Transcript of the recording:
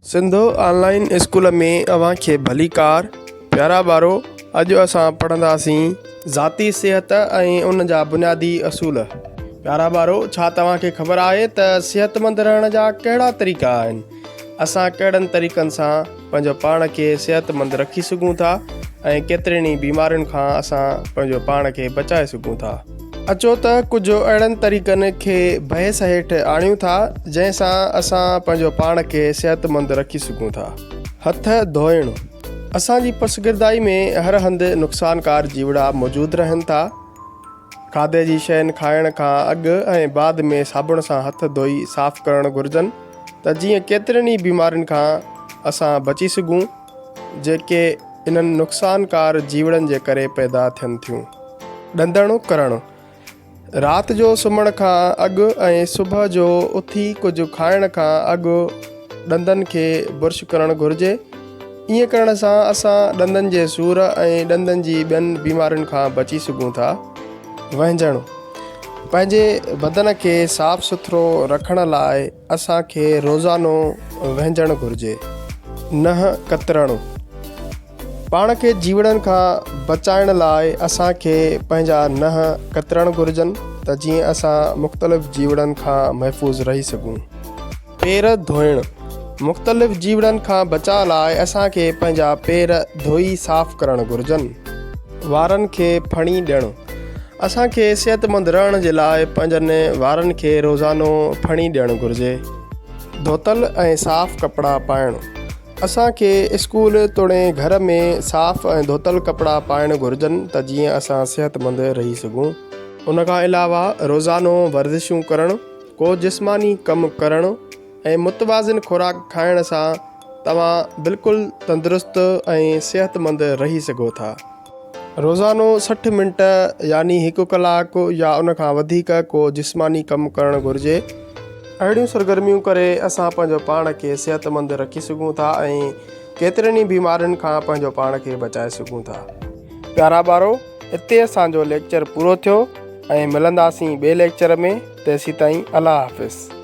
Sindhu online school में अवां खे भली कार। प्यारा ॿारो, अॼु असां पढ़ंदासीं ज़ाती सिहत ऐं उन जा बुनियादी असूल। प्यारा ॿारो, छा तव्हांखे ख़बर आहे त सिहतमंद रहण जा कहिड़ा तरीक़ा आहिनि? असां कहिड़नि तरीक़नि सां पंहिंजो पाण खे सिहतमंद रखी सघूं था ऐं केतिरनि बीमारियुनि खां असां पंहिंजो पाण खे बचाए सघूं था। अचो त कुझु अहिड़नि तरीक़नि खे बहस हेठि आणियूं था जंहिंसां असां पंहिंजो पाण खे सिहतमंद रखी सघूं था। हथ धोइणु। असांजी पसगिरदाई में हर हंधि नुक़सानकार जीवड़ा मौजूदु रहनि था। खाधे जी शयुनि खाइण खां अॻु ऐं बाद में साबुण सां हथ धोई साफ़ु करणु घुरिजनि त जीअं केतिरनि बीमारियुनि खां असां बची सघूं जेके इन्हनि नुक़सानकार जीवड़नि जे करे पैदा थियनि थियूं। ॾंदणु करणु। राति जो सुम्हण खां अॻु ऐं सुबुह जो उथी कुझु खाइण खां अॻु ॾंदनि खे बुर्श करणु घुरिजे। ईअं करण सां असां ॾंदनि जे सूर ऐं ॾंदनि जी ॿियनि बीमारियुनि खां बची सघूं था। वंहिंजणु। पंहिंजे बदन खे साफ़ु सुथिरो रखण लाइ असांखे रोज़ानो वंहिंजणु घुरिजे। नंहुं कतरणु। पाण खे जीवड़नि खां बचाइण लाइ असांखे पंहिंजा नंहुं कतरणु घुरिजनि त जीअं असां मुख़्तलिफ़ जीवड़नि खां महफ़ूज़ रही सघूं। पेर धोइणु। मुख़्तलिफ़ जीवड़नि खां बचाव लाइ असांखे पंहिंजा पेर धोई साफ़ु करणु घुरिजनि। वारनि खे फणी ॾियणु। असांखे सिहतमंद रहण जे लाइ पंहिंजनि वारनि खे रोज़ानो फणी ॾियणु घुरिजे। धोतल ऐं साफ़ु कपिड़ा पाइणु। असांखे स्कूल तोड़े घर में साफ़ु ऐं धोतल कपिड़ा पाइणु घुरिजनि त जीअं असां सिहतमंद रही सघूं। उन खां अलावा रोज़ानो वर्जिशूं करणु, को जिस्मानी कमु करणु ऐं मुतवाज़िन खुराक खाइण सां तव्हां बिल्कुलु तंदुरुस्त ऐं सिहतमंद रही सघो था। रोज़ानो 60 मिंट यानी 1 कलाकु या उन खां वधीक को जिस्मानी कमु करणु घुरिजे। अहिड़ियूं सरगर्मियूं करे असां पंहिंजो पाण खे सिहतमंद रखी सघूं था ऐं केतिरनि बीमारियुनि खां पंहिंजो पाण खे बचाए सघूं था। प्यारा ॿारो, हिते असांजो लेक्चर पूरो थियो ऐं मिलंदासीं ॿिए लेक्चर में। तेसीं ताईं अल्लाह हाफ़िज़।